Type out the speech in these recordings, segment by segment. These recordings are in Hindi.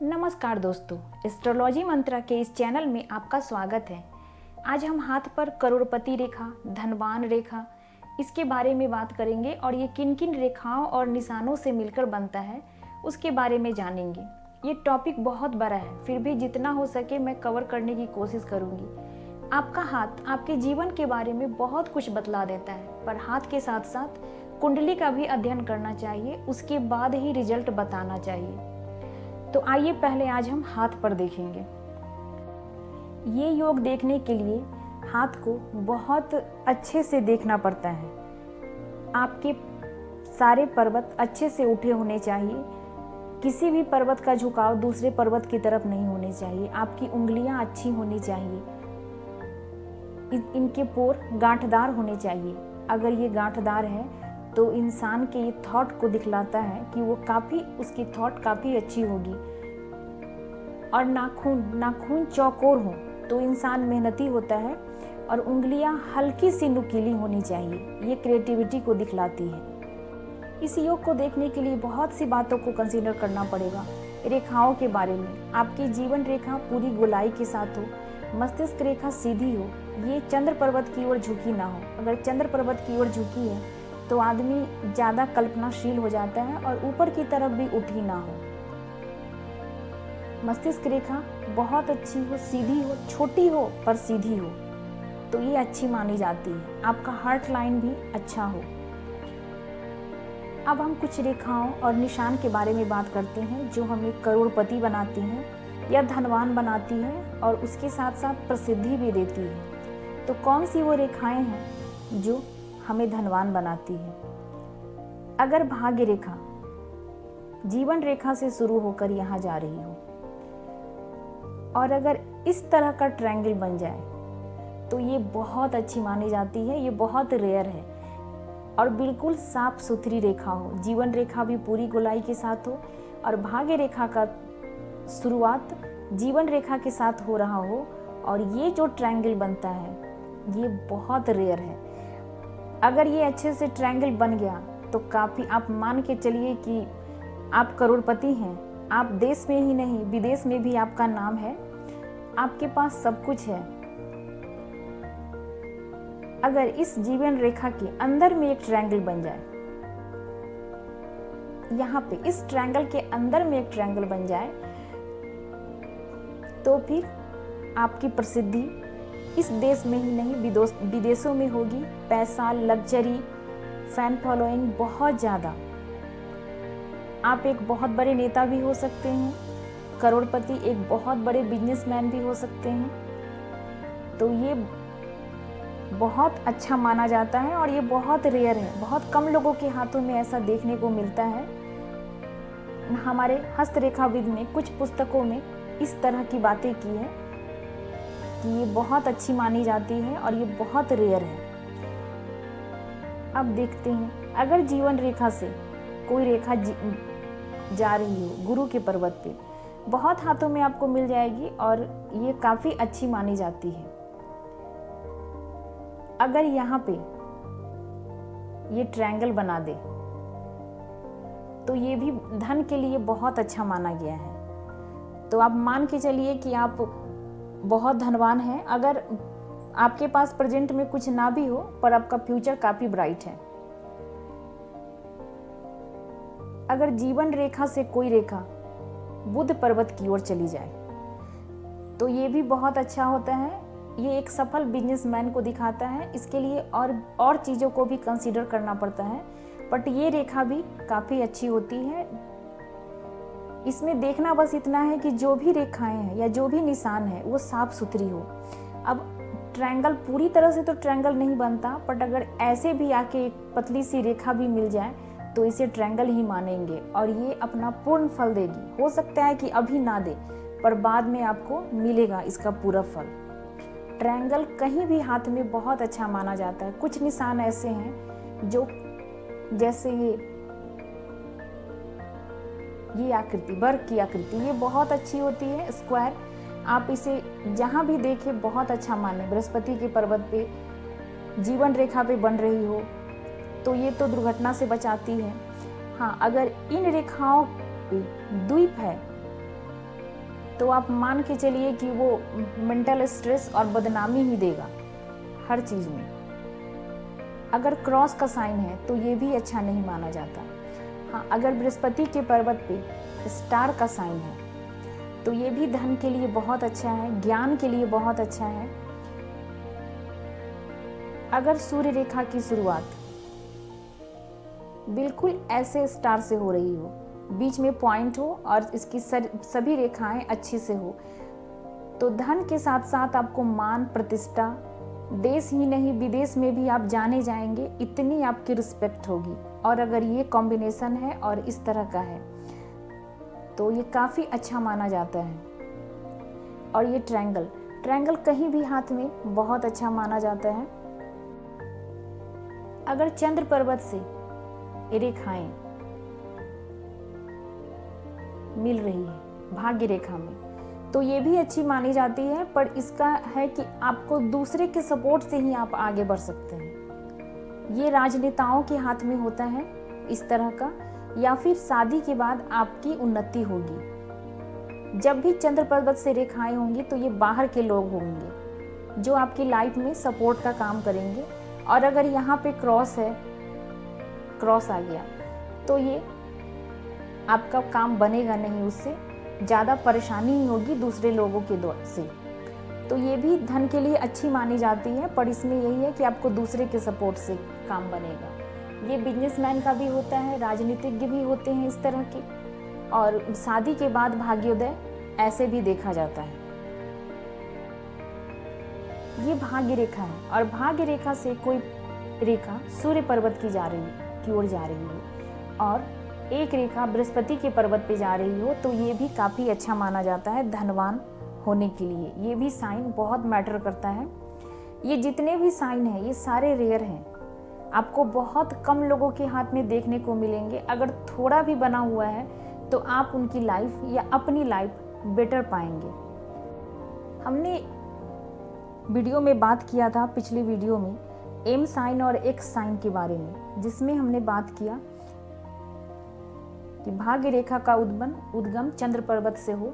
नमस्कार दोस्तों, एस्ट्रोलॉजी मंत्रा के इस चैनल में आपका स्वागत है। आज हम हाथ पर करोड़पति रेखा, धनवान रेखा, इसके बारे में बात करेंगे और ये किन किन रेखाओं और निशानों से मिलकर बनता है उसके बारे में जानेंगे। ये टॉपिक बहुत बड़ा है, फिर भी जितना हो सके मैं कवर करने की कोशिश करूँगी। आपका हाथ आपके जीवन के बारे में बहुत कुछ बतला देता है, पर हाथ के साथ साथ कुंडली का भी अध्ययन करना चाहिए, उसके बाद ही रिजल्ट बताना चाहिए। तो आइए पहले आज हम हाथ पर देखेंगे। ये योग देखने के लिए हाथ को बहुत अच्छे से देखना पड़ता है। आपके सारे पर्वत अच्छे से उठे होने चाहिए। किसी भी पर्वत का झुकाव दूसरे पर्वत की तरफ नहीं होने चाहिए। आपकी उंगलियां अच्छी होनी चाहिए। इनके पोर गांठदार होने चाहिए। अगर ये गांठदार है तो इंसान के ये थॉट को दिखलाता है कि उसकी थॉट काफ़ी अच्छी होगी। और नाखून चौकोर हो तो इंसान मेहनती होता है। और उंगलियां हल्की सी नुकीली होनी चाहिए, ये क्रिएटिविटी को दिखलाती है। इस योग को देखने के लिए बहुत सी बातों को कंसीडर करना पड़ेगा। रेखाओं के बारे में, आपकी जीवन रेखा पूरी गोलाई के साथ हो, मस्तिष्क रेखा सीधी हो, ये चंद्र पर्वत की ओर झुकी ना हो। अगर चंद्र पर्वत की ओर झुकी है तो आदमी ज़्यादा कल्पनाशील हो जाता है और ऊपर की तरफ भी उठी ना हो। मस्तिष्क रेखा बहुत अच्छी हो, सीधी हो, छोटी हो पर सीधी हो, तो ये अच्छी मानी जाती है। आपका हार्ट लाइन भी अच्छा हो। अब हम कुछ रेखाओं और निशान के बारे में बात करते हैं जो हमें करोड़पति बनाती हैं या धनवान बनाती हैं और उसके साथ साथ प्रसिद्धि भी देती है। तो कौन सी वो रेखाएं हैं जो हमें धनवान बनाती है? अगर भाग्य रेखा जीवन रेखा से शुरू होकर यहाँ जा रही हो और अगर इस तरह का ट्रायंगल बन जाए तो ये बहुत अच्छी मानी जाती है। ये बहुत रेयर है। और बिल्कुल साफ सुथरी रेखा हो, जीवन रेखा भी पूरी गोलाई के साथ हो और भाग्य रेखा का शुरुआत जीवन रेखा के साथ हो रहा हो, और ये जो ट्रायंगल बनता है ये बहुत रेयर है। अगर ये अच्छे से ट्रायंगल बन गया तो काफ़ी, आप मान के चलिए कि आप करोड़पति हैं। आप देश में ही नहीं विदेश में भी आपका नाम है, आपके पास सब कुछ है। अगर इस जीवन रेखा के अंदर में एक ट्रायंगल बन जाए, यहाँ पे इस ट्रायंगल के अंदर में एक ट्रायंगल बन जाए, तो फिर आपकी प्रसिद्धि इस देश में ही नहीं विदेशों में होगी। पैसा, लग्जरी, फैन फॉलोइंग बहुत ज़्यादा। आप एक बहुत बड़े नेता भी हो सकते हैं, करोड़पति, एक बहुत बड़े बिजनेसमैन भी हो सकते हैं। तो ये बहुत अच्छा माना जाता है और ये बहुत रेयर है। बहुत कम लोगों के हाथों में ऐसा देखने को मिलता है। हमारे हस्तरेखाविद ने कुछ पुस्तकों में इस तरह की बातें की है कि ये बहुत अच्छी मानी जाती है और ये बहुत रेयर है। अब देखते हैं, अगर जीवन रेखा से कोई रेखा जा रही हो गुरु के पर्वत पे, बहुत हाथों में आपको मिल जाएगी और ये काफ़ी अच्छी मानी जाती है। अगर यहाँ पे ये ट्रायंगल बना दे तो ये भी धन के लिए बहुत अच्छा माना गया है। तो आप मान के चलिए कि आप बहुत धनवान हैं। अगर आपके पास प्रेजेंट में कुछ ना भी हो पर आपका फ्यूचर काफ़ी ब्राइट है। अगर जीवन रेखा से कोई रेखा बुध पर्वत की ओर चली जाए तो ये भी बहुत अच्छा होता है। ये एक सफल बिजनेसमैन को दिखाता है। इसके लिए और चीज़ों को भी कंसीडर करना पड़ता है, बट ये रेखा भी काफ़ी अच्छी होती है। इसमें देखना बस इतना है कि जो भी रेखाएं हैं या जो भी निशान है वो साफ सुथरी हो। अब ट्रायंगल पूरी तरह से तो ट्रायंगल नहीं बनता, बट अगर ऐसे भी आके एक पतली सी रेखा भी मिल जाए तो इसे ट्रायंगल ही मानेंगे और ये अपना पूर्ण फल देगी। हो सकता है कि अभी ना दे, पर बाद में आपको मिलेगा इसका पूरा फल। ट्रायंगल कहीं भी हाथ में बहुत अच्छा माना जाता है। कुछ निशान ऐसे हैं जो, जैसे ये आकृति, वर्ग की आकृति, ये बहुत अच्छी होती है। स्क्वायर, आप इसे जहाँ भी देखें बहुत अच्छा माने। बृहस्पति के पर्वत पे जीवन रेखा पे बन रही हो तो ये तो दुर्घटना से बचाती है। हाँ, अगर इन रेखाओं पे द्वीप है तो आप मान के चलिए कि वो मेंटल स्ट्रेस और बदनामी ही देगा हर चीज़ में। अगर क्रॉस का साइन है तो ये भी अच्छा नहीं माना जाता। हाँ, अगर बृहस्पति के पर्वत पे स्टार का साइन है तो ये भी धन के लिए बहुत अच्छा है, ज्ञान के लिए बहुत अच्छा है। अगर सूर्य रेखा की शुरुआत बिल्कुल ऐसे स्टार से हो रही हो, बीच में पॉइंट हो और इसकी सभी रेखाएं अच्छी से हो, तो धन के साथ साथ आपको मान प्रतिष्ठा, देश ही नहीं विदेश में भी आप जाने जाएंगे, इतनी आपकी रिस्पेक्ट होगी। और अगर ये कॉम्बिनेशन है और इस तरह का है तो ये काफ़ी अच्छा माना जाता है। और ये ट्रायंगल कहीं भी हाथ में बहुत अच्छा माना जाता है। अगर चंद्र पर्वत से रेखाएं मिल रही है भाग्य रेखा में तो ये भी अच्छी मानी जाती है, पर इसका है कि आपको दूसरे के सपोर्ट से ही आप आगे बढ़ सकते हैं। ये राजनेताओं के हाथ में होता है इस तरह का, या फिर शादी के बाद आपकी उन्नति होगी। जब भी चंद्र पर्वत से रेखाएं होंगी तो ये बाहर के लोग होंगे जो आपकी लाइफ में सपोर्ट का काम करेंगे। और अगर यहाँ पे क्रॉस है, क्रॉस आ गया तो ये आपका काम बनेगा नहीं, उससे ज़्यादा परेशानी ही होगी दूसरे लोगों के दौर से। तो ये भी धन के लिए अच्छी मानी जाती है, पर इसमें यही है कि आपको दूसरे के सपोर्ट से काम बनेगा। ये बिजनेसमैन का भी होता है, राजनीतिज्ञ भी होते हैं इस तरह के, और शादी के बाद भाग्योदय ऐसे भी देखा जाता है। ये भाग्य रेखा है और भाग्य रेखा से कोई रेखा सूर्य पर्वत की ओर जा रही हो और एक रेखा बृहस्पति के पर्वत पे जा रही हो तो ये भी काफ़ी अच्छा माना जाता है धनवान होने के लिए। ये भी साइन बहुत मैटर करता है। ये जितने भी साइन हैं ये सारे रेयर हैं, आपको बहुत कम लोगों के हाथ में देखने को मिलेंगे। अगर थोड़ा भी बना हुआ है तो आप उनकी लाइफ या अपनी लाइफ बेटर पाएंगे। हमने वीडियो में बात किया था, पिछली वीडियो में एम साइन और एक्स साइन के बारे में, जिसमें हमने बात किया कि भाग्य रेखा का उद्गम चंद्र पर्वत से हो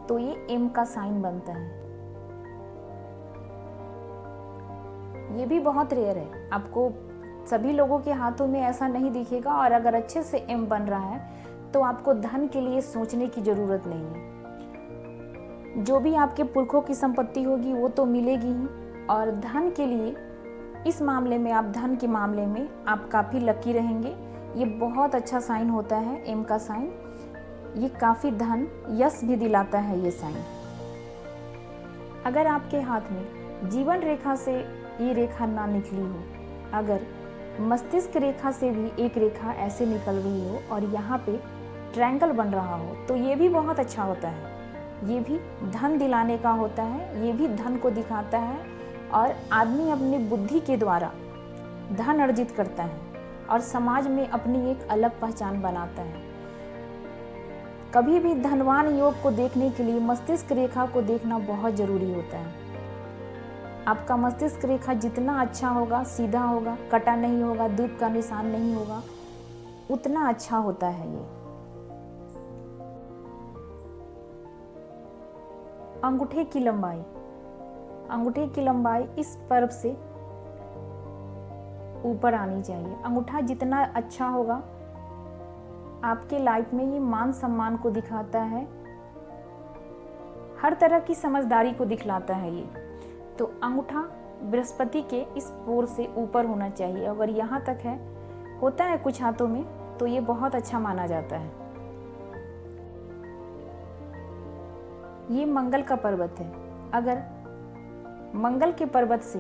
तो ये एम का साइन बनता है। ये भी बहुत रेयर है, आपको सभी लोगों के हाथों में ऐसा नहीं दिखेगा। और अगर अच्छे से एम बन रहा है तो आपको धन के लिए सोचने की जरूरत नहीं है। जो भी आपके पुरखों की संपत्ति होगी वो तो मिलेगी ही, और धन के लिए इस मामले में धन के मामले में आप काफ़ी लकी रहेंगे। ये बहुत अच्छा साइन होता है एम का साइन, ये काफ़ी धन यश भी दिलाता है ये साइन। अगर आपके हाथ में जीवन रेखा से ये रेखा ना निकली हो, अगर मस्तिष्क रेखा से भी एक रेखा ऐसे निकल रही हो और यहाँ पे ट्रायंगल बन रहा हो तो ये भी बहुत अच्छा होता है। ये भी धन दिलाने का होता है, ये भी धन को दिखाता है और आदमी अपनी बुद्धि के द्वारा धन अर्जित करता है और समाज में अपनी एक अलग पहचान बनाता है। कभी भी धनवान योग को देखने के लिए मस्तिष्क रेखा को देखना बहुत जरूरी होता है। आपका मस्तिष्क रेखा जितना अच्छा होगा, सीधा होगा, कटा नहीं होगा, धूप का निशान नहीं होगा, उतना अच्छा होता है ये। अंगूठे की लंबाई इस पर्व से ऊपर आनी चाहिए। अंगूठा जितना अच्छा होगा आपके लाइफ में ये मान सम्मान को दिखाता है, हर तरह की समझदारी को दिखलाता है ये। तो अंगूठा बृहस्पति के इस पोर से ऊपर होना चाहिए। अगर यहाँ तक है, होता है कुछ हाथों में, तो ये बहुत अच्छा माना जाता है। ये मंगल का पर्वत है। अगर मंगल के पर्वत से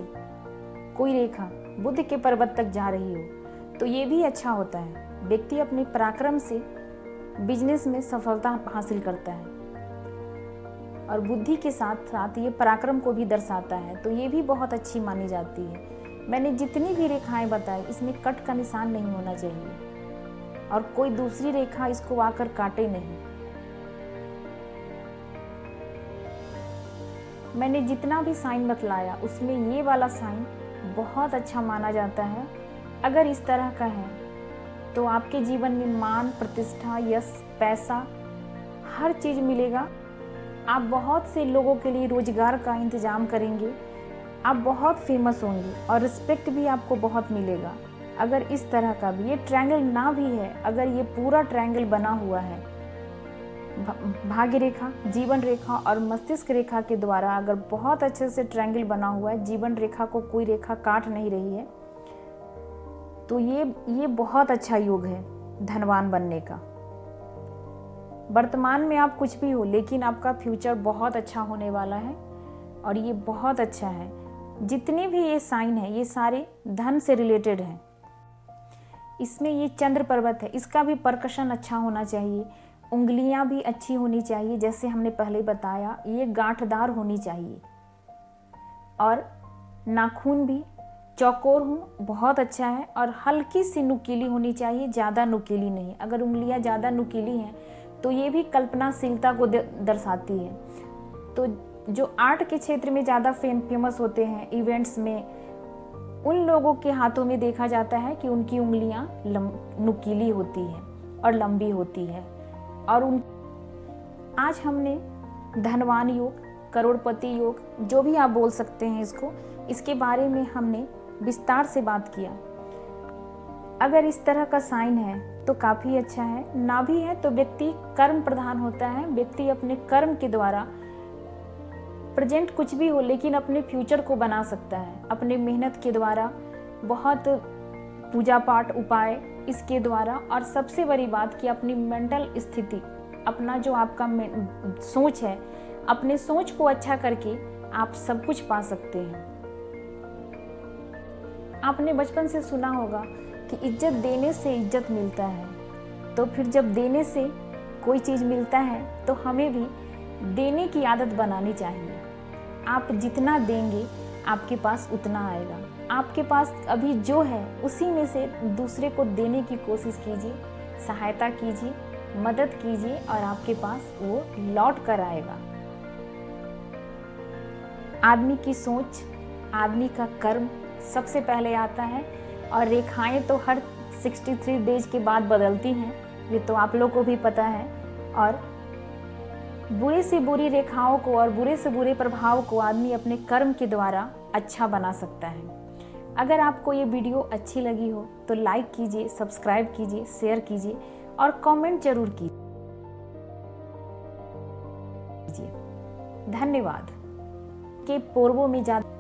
कोई रेखा बुध के पर्वत तक जा रही हो तो ये भी अच्छा होता है। व्यक्ति अपने पराक्रम से बिजनेस में सफलता हासिल करता है और बुद्धि के साथ साथ ये पराक्रम को भी दर्शाता है, तो ये भी बहुत अच्छी मानी जाती है। मैंने जितनी भी रेखाएं बताई इसमें कट का निशान नहीं होना चाहिए और कोई दूसरी रेखा इसको आकर काटे नहीं। मैंने जितना भी साइन बतलाया उसमें ये वाला साइन बहुत अच्छा माना जाता है। अगर इस तरह का है तो आपके जीवन में मान, प्रतिष्ठा, यश, पैसा, हर चीज़ मिलेगा। आप बहुत से लोगों के लिए रोजगार का इंतजाम करेंगे, आप बहुत फेमस होंगे और रिस्पेक्ट भी आपको बहुत मिलेगा। अगर इस तरह का भी ये ट्रायंगल ना भी है, अगर ये पूरा ट्रायंगल बना हुआ है भाग्य रेखा, जीवन रेखा और मस्तिष्क रेखा के द्वारा, अगर बहुत अच्छे से ट्रायंगल बना हुआ है, जीवन रेखा को कोई रेखा काट नहीं रही है, तो ये बहुत अच्छा योग है धनवान बनने का। वर्तमान में आप कुछ भी हो, लेकिन आपका फ्यूचर बहुत अच्छा होने वाला है और ये बहुत अच्छा है। जितने भी ये साइन है ये सारे धन से रिलेटेड हैं। इसमें ये चंद्र पर्वत है, इसका भी परकशन अच्छा होना चाहिए, उंगलियां भी अच्छी होनी चाहिए, जैसे हमने पहले बताया ये गांठदार होनी चाहिए, और नाखून भी चौकोर हो, बहुत अच्छा है, और हल्की सी नुकीली होनी चाहिए, ज़्यादा नुकीली नहीं। अगर उंगलियां ज़्यादा नुकीली हैं तो ये भी कल्पनाशीलता को दर्शाती है। तो जो आर्ट के क्षेत्र में ज़्यादा फेमस होते हैं इवेंट्स में, उन लोगों के हाथों में देखा जाता है कि उनकी उंगलियां नुकीली होती हैं और लंबी होती है। और आज हमने धनवान योग, करोड़पति योग, जो भी आप बोल सकते हैं इसको, इसके बारे में हमने विस्तार से बात किया। अगर इस तरह का साइन है तो काफ़ी अच्छा है, ना भी है तो व्यक्ति कर्म प्रधान होता है। व्यक्ति अपने कर्म के द्वारा, प्रेजेंट कुछ भी हो लेकिन अपने फ्यूचर को बना सकता है, अपने मेहनत के द्वारा, बहुत पूजा पाठ उपाय इसके द्वारा, और सबसे बड़ी बात कि अपनी मेंटल स्थिति, अपना जो आपका सोच है, अपने सोच को अच्छा करके आप सब कुछ पा सकते हैं। आपने बचपन से सुना होगा कि इज्जत देने से इज्जत मिलता है, तो फिर जब देने से कोई चीज़ मिलता है तो हमें भी देने की आदत बनानी चाहिए। आप जितना देंगे आपके पास उतना आएगा। आपके पास अभी जो है उसी में से दूसरे को देने की कोशिश कीजिए, सहायता कीजिए, मदद कीजिए, और आपके पास वो लौट कर आएगा। आदमी की सोच, आदमी का कर्म सबसे पहले आता है, और रेखाएं तो हर 63 डेज के बाद बदलती हैं, ये तो आप लोग को भी पता है। और बुरी से बुरी रेखाओं को और बुरे से बुरे प्रभाव को आदमी अपने कर्म के द्वारा अच्छा बना सकता है। अगर आपको ये वीडियो अच्छी लगी हो तो लाइक कीजिए, सब्सक्राइब कीजिए, शेयर कीजिए और कमेंट जरूर कीजिए। धन्यवाद। के पूर्वों में ज़्यादा